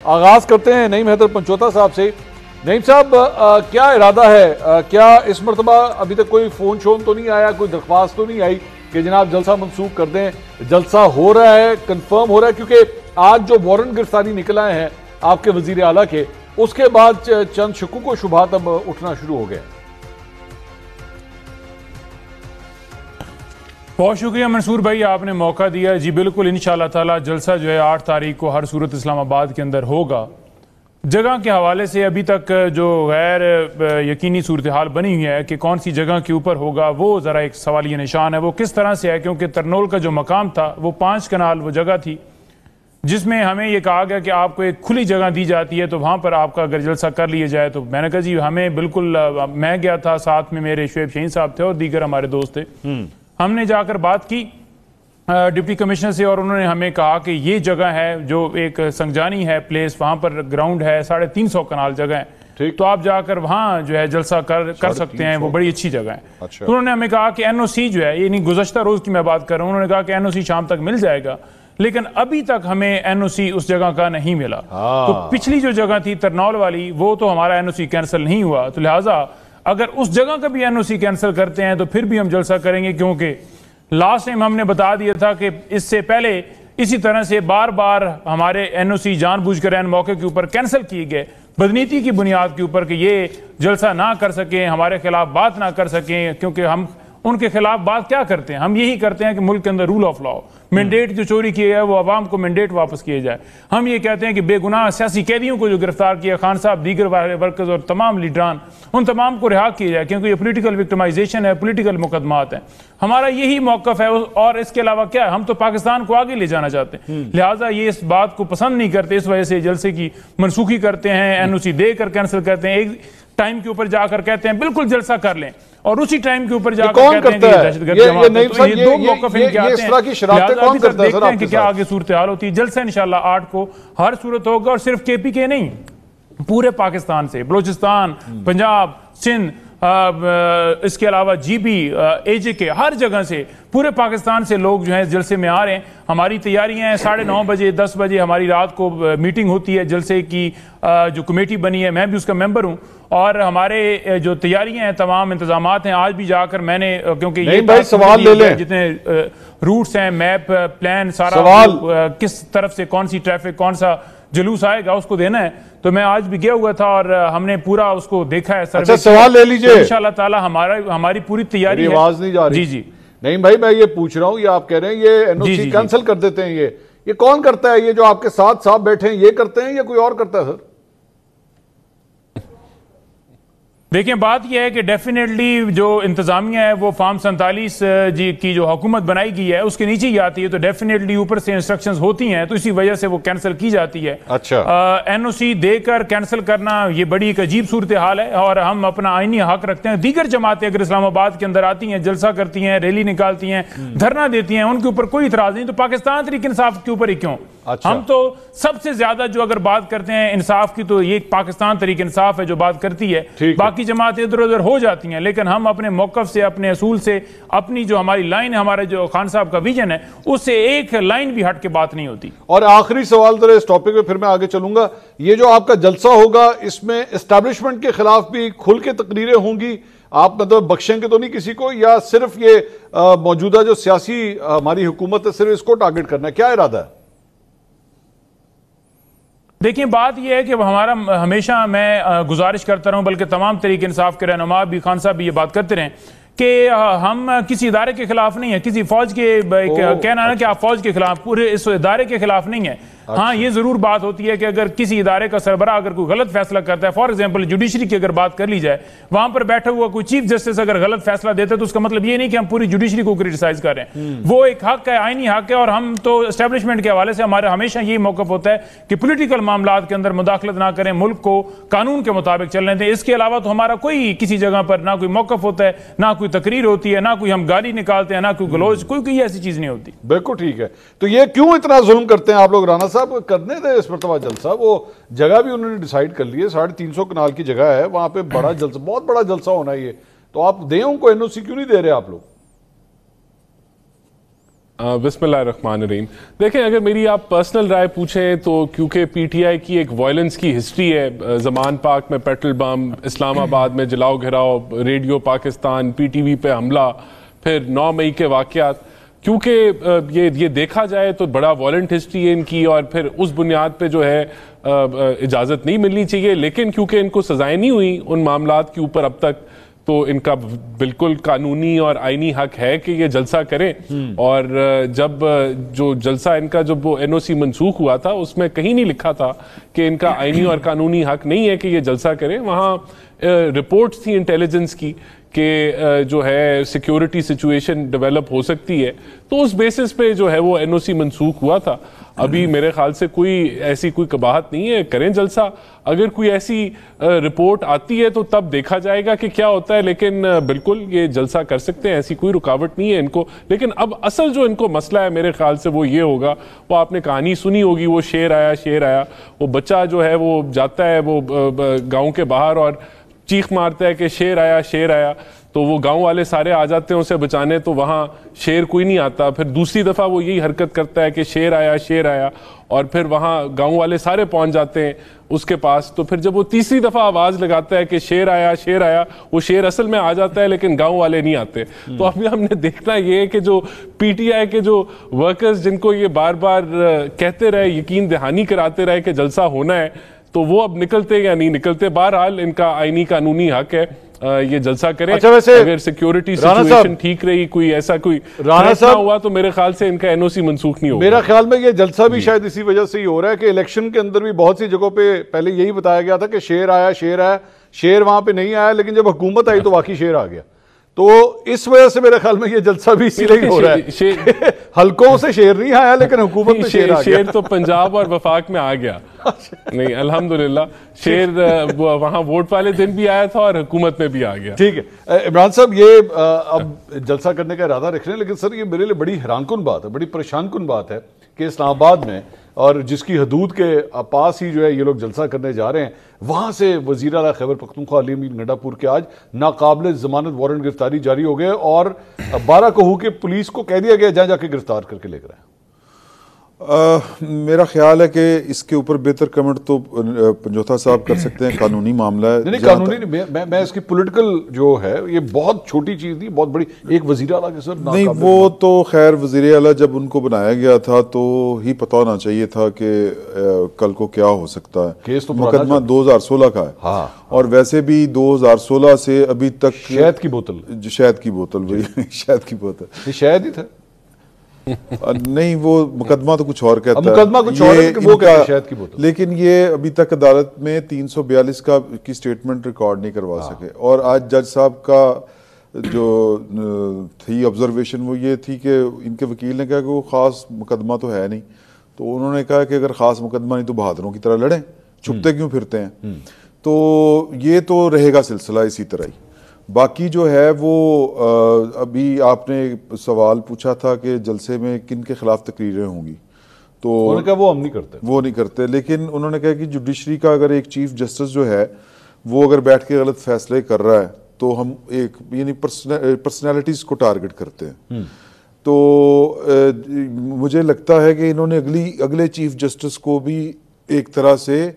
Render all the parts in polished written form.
आगाज करते हैं नईम हैदर पंचोता साहब से। नईम साहब, क्या इरादा है? क्या इस मरतबा अभी तक कोई फोन शोन तो नहीं आया, कोई दरख्वास्त तो नहीं आई कि जनाब जलसा मनसूख कर दें? जलसा हो रहा है, कंफर्म हो रहा है? क्योंकि आज जो वारंट गिरफ्तारी निकल आए हैं आपके वजीर आला के, उसके बाद चंद शक्कू को शुबहात अब उठना शुरू हो गए। बहुत शुक्रिया मंसूर भाई, आपने मौका दिया। जी बिल्कुल, इंशाअल्लाह ताला जलसा जो है 8 तारीख को हर सूरत इस्लामाबाद के अंदर होगा। जगह के हवाले से अभी तक जो गैर यकीनी सूरत हाल बनी हुई है कि कौन सी जगह के ऊपर होगा, वो ज़रा एक सवालिया निशान है। वो किस तरह से है, क्योंकि तरनोल का जो मकाम था वो 5 कनाल वो जगह थी जिसमें हमें ये कहा गया कि आपको एक खुली जगह दी जाती है, तो वहाँ पर आपका अगर जलसा कर लिया जाए। तो मैंने कहा जी हमें बिल्कुल, मैं गया था, साथ में मेरे शुएब शहीन साहब थे और दीगर हमारे दोस्त थे। हमने जाकर बात की डिप्टी कमिश्नर से और उन्होंने हमें कहा कि ये जगह है जो एक संगजानी है प्लेस, वहाँ पर ग्राउंड है, 350 कनाल जगह है, तो आप जाकर वहाँ जो है जलसा कर सकते हैं, वो बड़ी अच्छी जगह है। अच्छा। तो उन्होंने हमें कहा कि एनओसी जो है, ये नहीं गुज़श्ता रोज़ की मैं बात कर रहा हूँ, उन्होंने कहा कि एनओसी शाम तक मिल जाएगा, लेकिन अभी तक हमें एनओसी उस जगह का नहीं मिला। तो पिछली जो जगह थी तरनौल वाली, वो तो हमारा एनओसी कैंसिल नहीं हुआ, तो लिहाजा अगर उस जगह का भी एनओसी कैंसिल करते हैं तो फिर भी हम जलसा करेंगे, क्योंकि लास्ट टाइम हमने बता दिया था कि इससे पहले इसी तरह से बार बार हमारे एनओसी जानबूझकर एन मौके के ऊपर कैंसिल किए गए, बदनीति की बुनियाद के ऊपर, कि ये जलसा ना कर सकें, हमारे खिलाफ बात ना कर सकें। क्योंकि हम उनके खिलाफ बात क्या करते हैं, हम यही करते हैं कि मुल्क के अंदर रूल ऑफ लॉ, मैंडेट जो चोरी किए गए वो अवाम को मैंडेट वापस किए जाए। हम ये कहते हैं कि बेगुनाह सियासी कैदियों को जो गिरफ्तार किया, खान साहब, दीगर वर्कर्स और तमाम लीडरान, उन तमाम को रिहा किया जाए, क्योंकि ये पोलिटिकल विक्टिमाइजेशन है, पोलिटिकल मुकदमात है। हमारा यही मौकफ है, और इसके अलावा क्या है, हम तो पाकिस्तान को आगे ले जाना चाहते हैं। लिहाजा ये इस बात को पसंद नहीं करते, इस वजह से जलसे की मनसूखी करते हैं, एनओसी देकर कैंसिल करते हैं, एक टाइम के ऊपर जाकर कहते हैं बिल्कुल जलसा कर लें, और उसी टाइम के ऊपर जाकर कहते हैं कि दहशतगर्द जमात है। तो ये दो मौकफ इनके आते हैं। देखते हैं कि क्या आगे सूरत हाल होती है। जलसा इंशाल्लाह 8 को हर सूरत होगा, और सिर्फ केपी के नहीं, पूरे पाकिस्तान से, बलूचिस्तान, पंजाब, सिंध, इसके अलावा जीबी, एजे के, हर जगह से, पूरे पाकिस्तान से लोग जो है जलसे में आ रहे हैं। हमारी तैयारियां हैं, 9:30 बजे 10 बजे हमारी रात को मीटिंग होती है जलसे की, जो कमेटी बनी है, मैं भी उसका मेंबर हूं, और हमारे जो तैयारियां हैं, तमाम इंतजामात हैं। आज भी जाकर मैंने, क्योंकि ये भाई सवाल ले लें, जितने रूट्स हैं, मैप प्लान सारा, किस तरफ से कौन सी ट्रैफिक, कौन सा जुलूस आएगा, उसको देना है। तो मैं आज भी गया हुआ था और हमने पूरा उसको देखा है। अच्छा, सवाल ले लीजिए। तो इंशाअल्लाह ताला हमारी पूरी तैयारी है। आवाज नहीं जा रही। जी। नहीं भाई, मैं ये पूछ रहा हूं, ये आप कह रहे हैं ये एनओसी कैंसिल कर देते हैं, ये कौन करता है? ये जो आपके साथ साहब बैठे हैं ये करते हैं या कोई और करता है सर? देखिए, बात यह है कि डेफिनेटली जो इंतजामिया है वो फॉर्म 47 जी की जो हुकूमत बनाई गई है उसके नीचे ही आती है, तो डेफिनेटली ऊपर से इंस्ट्रक्शंस होती हैं, तो इसी वजह से वो कैंसिल की जाती है। अच्छा। एनओसी देकर कैंसिल करना ये बड़ी एक अजीब सूरत हाल है, और हम अपना आईनी हक रखते हैं। दीगर जमातें अगर इस्लामाबाद के अंदर आती हैं, जलसा करती हैं, रैली निकालती हैं, धरना देती हैं, उनके ऊपर कोई इतराज नहीं, तो पाकिस्तान तहरीक इंसाफ के ऊपर ही क्यों? अच्छा। हम तो सबसे ज्यादा जो अगर बात करते हैं इंसाफ की, तो ये पाकिस्तान तहरीक इंसाफ है जो बात करती है, बाकी जमातें इधर उधर हो जाती हैं। लेकिन हम अपने मौकफ से, अपने असूल से, अपनी जो हमारी लाइन है, हमारे जो खान साहब का विजन है, उससे एक लाइन भी हट के बात नहीं होती। और आखिरी सवाल जरा इस टॉपिक पे, फिर मैं आगे चलूंगा। ये जो आपका जलसा होगा, इसमें एस्टैब्लिशमेंट के खिलाफ भी खुल के तकरीरें होंगी? आप मतलब बख्शेंगे तो नहीं किसी को, या सिर्फ ये मौजूदा जो सियासी हमारी हुकूमत है सिर्फ इसको टारगेट करना है? क्या इरादा है? देखिए, बात यह है कि हमारा हमेशा, मैं गुजारिश करता रहूं, बल्कि तमाम तरीके इंसाफ के रहनुमा भी, खान साहब भी ये बात करते रहें कि हम किसी इदारे के खिलाफ नहीं है, किसी फौज के कहना है कि आप फौज के खिलाफ, पूरे इस इदारे के खिलाफ नहीं है। अच्छा। हाँ, ये जरूर बात होती है कि अगर किसी इदारे का सरबराह अगर कोई गलत फैसला करता है, फॉर एग्जांपल जुडिशरी की अगर बात कर ली जाए, वहां पर बैठा हुआ कोई चीफ जस्टिस अगर गलत फैसला देते तो उसका मतलब ये नहीं कि हम पूरी जुडिशरी को क्रिटिसाइज कर रहे हैं। वो एक हक है, आईनी हक है, और हम तो एस्टेब्लिशमेंट के हवाले से हमारा हमेशा यही मौकफ होता है कि पोलिटिकल मामला के अंदर मुदाखलत ना करें, मुल्क को कानून के मुताबिक चलने दें। इसके अलावा तो हमारा कोई किसी जगह पर ना कोई मौकफ होता है, ना कोई तकरीर होती है, ना कोई हम गाली निकालते हैं, ना कोई गलोज, कोई ऐसी चीज नहीं होती। बिल्कुल ठीक है। तो ये क्यों इतना जुल्म करते हैं आप लोग? राना साहब, करने दे इस मरतबा जलसा, वो जगह भी उन्होंने डिसाइड कर ली है, 350 कनाल की जगह है, वहां पे बड़ा जलसा, बहुत बड़ा जलसा होना है ये, तो आप दें उनको एनओसी क्यों नहीं दे रहे आप लोग? बिस्मिल्लाहिर्रहमानिर्रहीम। देखें, अगर मेरी आप पर्सनल राय पूछें तो क्योंकि पीटीआई की एक वायलेंस की हिस्ट्री है, ज़मान पार्क में पेट्रोल बम, इस्लामाबाद में जलाओ घिराव, रेडियो पाकिस्तान, पीटीवी पे हमला, फिर 9 मई के वाक़यात, क्योंकि ये देखा जाए तो बड़ा वॉलेंट हिस्ट्री है इनकी, और फिर उस बुनियाद पे जो है इजाज़त नहीं मिलनी चाहिए। लेकिन क्योंकि इनको सजाएं नहीं हुई उन मामलात के ऊपर अब तक, तो इनका बिल्कुल कानूनी और आईनी हक है कि ये जलसा करें। और जब जो जलसा इनका जब वो एनओसी मनसूख हुआ था उसमें कहीं नहीं लिखा था कि इनका आईनी और कानूनी हक नहीं है कि ये जलसा करें। वहाँ रिपोर्ट्स थी इंटेलिजेंस की कि जो है सिक्योरिटी सिचुएशन डेवलप हो सकती है, तो उस बेसिस पे जो है वो एनओसी मनसूख हुआ था। अभी मेरे ख्याल से कोई ऐसी कोई कबाहत नहीं है, करें जलसा। अगर कोई ऐसी रिपोर्ट आती है तो तब देखा जाएगा कि क्या होता है, लेकिन बिल्कुल ये जलसा कर सकते हैं, ऐसी कोई रुकावट नहीं है इनको। लेकिन अब असल जो इनको मसला है मेरे ख्याल से वो ये होगा, वो आपने कहानी सुनी होगी, वो शेर आया, वो बच्चा जो है वो जाता है वो गाँव के बाहर और चीख मारता है कि शेर आया, तो वो गांव वाले सारे आ जाते हैं उसे बचाने, तो वहाँ शेर कोई नहीं आता। फिर दूसरी दफ़ा वो यही हरकत करता है कि शेर आया, और फिर वहाँ गांव वाले सारे पहुँच जाते हैं उसके पास। तो फिर जब वो तीसरी दफ़ा आवाज़ लगाता है कि शेर आया, वो शेर असल में आ जाता है लेकिन गांव वाले नहीं आते। तो अभी हमने देखना ये है कि जो पीटीआई के जो वर्कर्स जिनको ये बार बार कहते रहे, यकीन दहानी कराते रहे कि जलसा होना है, तो वो अब निकलते या नहीं निकलते। बहरहाल इनका आईनी कानूनी हक है ये जलसा करें। अच्छा, वैसे अगर सिक्योरिटी सिचुएशन ठीक रही, कोई ऐसा कोई राणा साहब हुआ, तो मेरे ख्याल से इनका एनओसी मनसूख नहीं होगा। मेरा ख्याल में ये जलसा भी शायद इसी वजह से ही हो रहा है कि इलेक्शन के अंदर भी बहुत सी जगहों पे पहले यही बताया गया था कि शेर आया, शेर वहां पे नहीं आया, लेकिन जब हुकूमत आई तो वाकई शेर आ गया। तो इस वजह से मेरे ख्याल में ये जलसा भी इसीलिए हो रहा है। हल्कों से शेर नहीं आया लेकिन हुकूमत में शेर आ गया। शेर तो पंजाब और वफाक में आ गया। नहीं, अल्हम्दुलिल्लाह शेर वहां वोट वाले दिन भी आया था और हुकूमत में भी आ गया। ठीक है इमरान साहब, ये अब जलसा करने का इरादा रख रहे हैं, लेकिन सर ये मेरे लिए बड़ी हैरानकुन बात है, बड़ी परेशानकुन बात है कि इस्लामाबाद में और जिसकी हदूद के पास ही जो है ये लोग जलसा करने जा रहे हैं, वहां से वजीर आला खैबर पख्तूनख्वा अली अमीन गंडापुर के आज नाकाबिल जमानत वारंट गिरफ्तारी जारी हो गए और 12 कहू के पुलिस को कह दिया गया जहां जाके गिरफ्तार करके लेकर आए। मेरा ख्याल है कि इसके ऊपर बेहतर कमेंट तो पंजोथा साहब कर सकते हैं। कानूनी मामला है। नहीं, कानूनी नहीं, मैं इसकी पॉलिटिकल जो है, ये बहुत छोटी चीज थी, बहुत बड़ी। एक वजीर आला के सर नहीं, वो तो खैर वजीर आला जब उनको बनाया गया था तो ही पता होना चाहिए था कि कल को क्या हो सकता है। केस तो मुकदमा 2016 का है। हाँ। और वैसे भी 2016 से अभी तक शहद की बोतल भाई शहद की बोतल शायद ही था। नहीं, वो मुकदमा तो कुछ और कहता है, मुकदमा कुछ और है, वो कहता है शहद की बोतल। लेकिन ये अभी तक अदालत में 342 की स्टेटमेंट रिकॉर्ड नहीं करवा सके। और आज जज साहब का जो थी ऑब्जर्वेशन वो ये थी कि इनके वकील ने कहा कि वो खास मुकदमा तो है नहीं, तो उन्होंने कहा कि अगर खास मुकदमा नहीं तो बहादुरों की तरह लड़ें, छुपते क्यों फिरते हैं। तो ये तो रहेगा सिलसिला इसी तरह ही। बाकी जो है वो अभी आपने सवाल पूछा था कि जलसे में किन के खिलाफ तकरीरें होंगी, तो उन्होंने कहा वो हम नहीं करते, लेकिन उन्होंने कहा कि जुडिशरी का अगर एक चीफ जस्टिस जो है वो अगर बैठ के गलत फैसले कर रहा है तो हम एक यानी पर्सनैलिटीज को टारगेट करते हैं। तो मुझे लगता है कि इन्होंने अगले चीफ जस्टिस को भी एक तरह से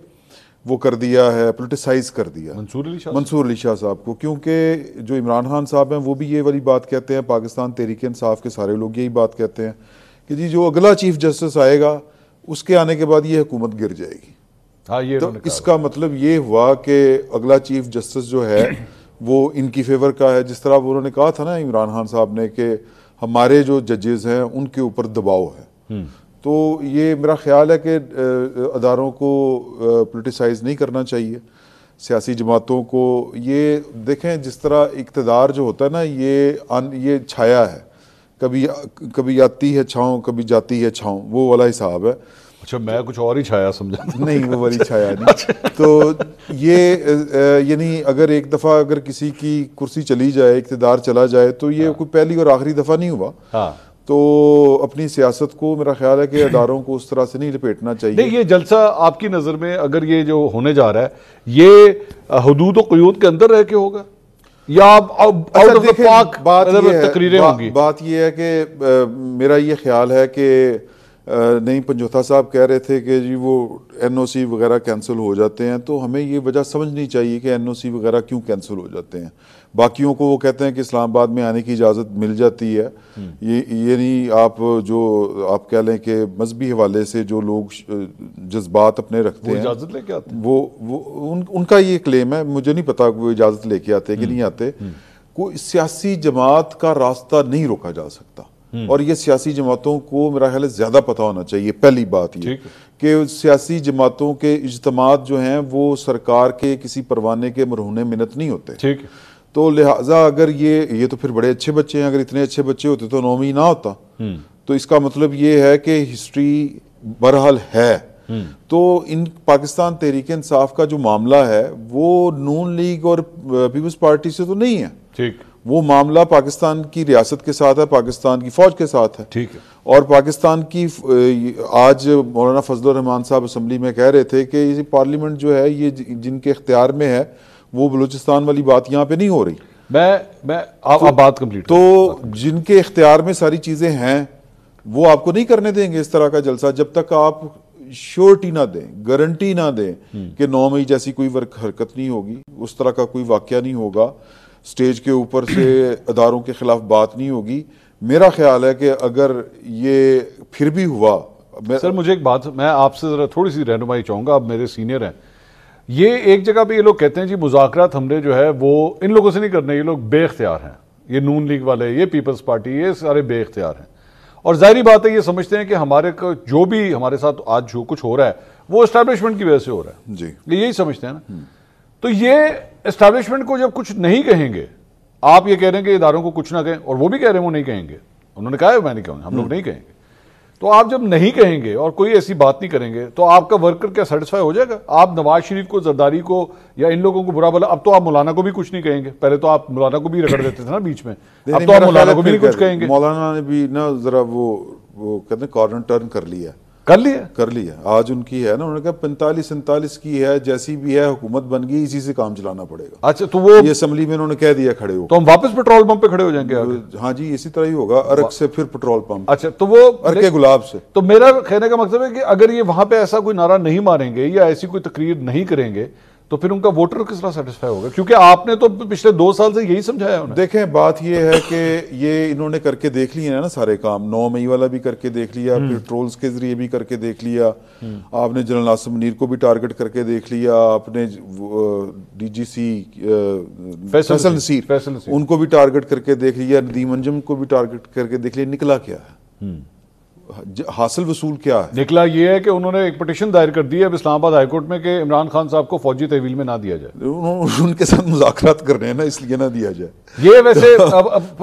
वो कर दिया है, पोलिटिसाइज कर दिया मंसूर अली शाह साहब को, क्योंकि जो इमरान खान साहब हैं वो भी ये वाली बात कहते हैं, पाकिस्तान तहरीक इंसाफ के सारे लोग यही बात कहते हैं कि जी जो अगला चीफ जस्टिस आएगा उसके आने के बाद ये हुकूमत गिर जाएगी। हाँ, ये तो इसका मतलब ये हुआ कि अगला चीफ जस्टिस जो है वो इनकी फेवर का है। जिस तरह उन्होंने कहा था ना इमरान खान साहब ने कि हमारे जो जजेस हैं उनके ऊपर दबाव है, तो ये मेरा ख्याल है कि अदारों को पोलिटिसाइज नहीं करना चाहिए, सियासी जमातों को। ये देखें जिस तरह इक़्तिदार जो होता है ना ये छाया है, कभी आती है छाँव, कभी जाती है छाँव, वो वाला हिसाब है। अच्छा, मैं कुछ और ही छाया समझा। नहीं, वो वाली छाया नहीं। तो ये यानी अगर एक दफ़ा अगर किसी की कुर्सी चली जाए, इक़्तिदार चला जाए, तो ये कोई पहली और आखिरी दफ़ा नहीं हुआ। हाँ। तो अपनी सियासत को मेरा ख्याल है कि अदारों को उस तरह से नहीं लपेटना चाहिए। नहीं, ये जलसा आपकी नज़र में अगर ये जो होने जा रहा है ये हुदूद और क़ुयूद के अंदर रह के होगा? या आउट ऑफ द पाक तकरीरें होंगी? बात ये है कि मेरा ये ख्याल है कि नहीं, पंजोथा साहब कह रहे थे कि जी वो एनओसी वगैरह कैंसिल हो जाते हैं, तो हमें ये वजह समझनी चाहिए कि एनओसी वगैरह क्यों कैंसिल हो जाते हैं। बाकियों को वो कहते हैं कि इस्लामाबाद में आने की इजाज़त मिल जाती है, ये नहीं आप कह लें कि मजहबी हवाले से जो लोग जज्बात अपने रखते हैं इजाज़त लेके आते हैं, उनका ये क्लेम है। मुझे नहीं पता वो इजाज़त लेके आते कि नहीं आते। कोई सियासी जमात का रास्ता नहीं रोका जा सकता, और ये सियासी जमातों को मेरा ख्याल है ज्यादा पता होना चाहिए। पहली बात ये कि सियासी जमातों के इज्तिमात जो हैं वो सरकार के किसी परवाने के मरहूने मिन्नत नहीं होते। ठीक, तो लिहाजा अगर ये तो फिर बड़े अच्छे बच्चे हैं, अगर इतने अच्छे बच्चे होते तो 9 ना होता। तो इसका मतलब ये है कि हिस्ट्री बहरहाल है। तो इन पाकिस्तान तहरीक इंसाफ का जो मामला है वो नून लीग और पीपल्स पार्टी से तो नहीं है। ठीक, वो मामला पाकिस्तान की रियासत के साथ है, पाकिस्तान की फौज के साथ है। ठीक है। और पाकिस्तान की आज मौलाना फजलुर रहमान साहब असम्बली में कह रहे थे कि ये पार्लियामेंट जो है ये जिनके इख्तियार में है, वो बलूचिस्तान वाली बात यहाँ पे नहीं हो रही। आप बात कंप्लीट। तो जिनके इख्तियार में सारी चीजें हैं वो आपको नहीं करने देंगे इस तरह का जलसा, जब तक आप श्योरिटी ना दें, गारंटी ना दें कि 9 मई जैसी कोई हरकत नहीं होगी, उस तरह का कोई वाकया नहीं होगा, स्टेज के ऊपर से अदारों के खिलाफ बात नहीं होगी। मेरा ख्याल है कि अगर ये फिर भी हुआ। सर मुझे एक बात, मैं आपसे जरा थोड़ी सी रहनुमाई चाहूंगा, आप मेरे सीनियर हैं। ये एक जगह पे ये लोग कहते हैं जी मुज़ाकरात हमने जो है वो इन लोगों से नहीं करने, ये लोग बेख्तियार हैं, ये नून लीग वाले, ये पीपल्स पार्टी, ये सारे बेख्तियार हैं। और जाहिर बात है ये समझते हैं कि हमारे को जो भी हमारे साथ आज जो कुछ हो रहा है वो एस्टैब्लिशमेंट की वजह से हो रहा है जी, यही समझते हैं ना। तो ये एस्टैब्लिशमेंट को जब कुछ नहीं कहेंगे, आप ये कह रहे हैं कि इदारों को कुछ ना कहें, और वो भी कह रहे हैं वो नहीं कहेंगे, उन्होंने कहा है मैं नहीं कहूँगा, हम लोग नहीं कहेंगे। तो आप जब नहीं कहेंगे और कोई ऐसी बात नहीं करेंगे तो आपका वर्कर क्या सेटिस्फाई हो जाएगा? आप नवाज शरीफ को, जरदारी को या इन लोगों को बुरा भला, अब तो आप मौलाना को भी कुछ नहीं कहेंगे, पहले तो आप मौलाना को भी रगड़ देते थे ना बीच में, अब तो आप मौलाना को भी नहीं कुछ कहेंगे। मौलाना ने भी ना जरा वो कहते हैं कॉर्नर टर्न कर लिया। आज उनकी है ना, उन्होंने कहा 45-47 की है, जैसी भी है हुकूमत बन गई, इसी से काम चलाना पड़ेगा। अच्छा, तो वो ये असेंबली में उन्होंने कह दिया खड़े हो, तो हम वापस पेट्रोल पंप पे खड़े हो जाएंगे आगे? हाँ जी, इसी तरह ही होगा, अरक से फिर पेट्रोल पंप। अच्छा, तो वो अरके गुलाब से। तो मेरा कहने का मतलब है कि अगर ये वहां पे ऐसा कोई नारा नहीं मारेंगे या ऐसी कोई तकरीर नहीं करेंगे तो फिर उनका वोटर किस तरह सेटिस्फाई होगा? क्योंकि आपने तो पिछले 2 साल से यही समझाया उन्हें। देखें, बात ये है कि ये इन्होंने करके देख लिए हैं ना सारे काम। 9 मई वाला भी करके देख लिया, फिर ट्रोल्स के जरिए भी करके देख लिया, आपने जनरल नासिर मुनीर को भी टारगेट करके देख लिया, आपने डीजीसी फैसल नसीर उनको भी टारगेट करके देख लिया, नदीम अंजुम को भी टारगेट करके देख लिया। निकला क्या है? हासिल वसूल क्या है? निकला ये है कि उन्होंने एक पिटीशन दायर कर दी है अब इस्लामाबाद हाईकोर्ट में कि इमरान खान साहब को फौजी तहवील में ना दिया जाए। उनके साथ मुज़ाकरात कर रहे हैं ना, इसलिए ना दिया जाए। ये वैसे अब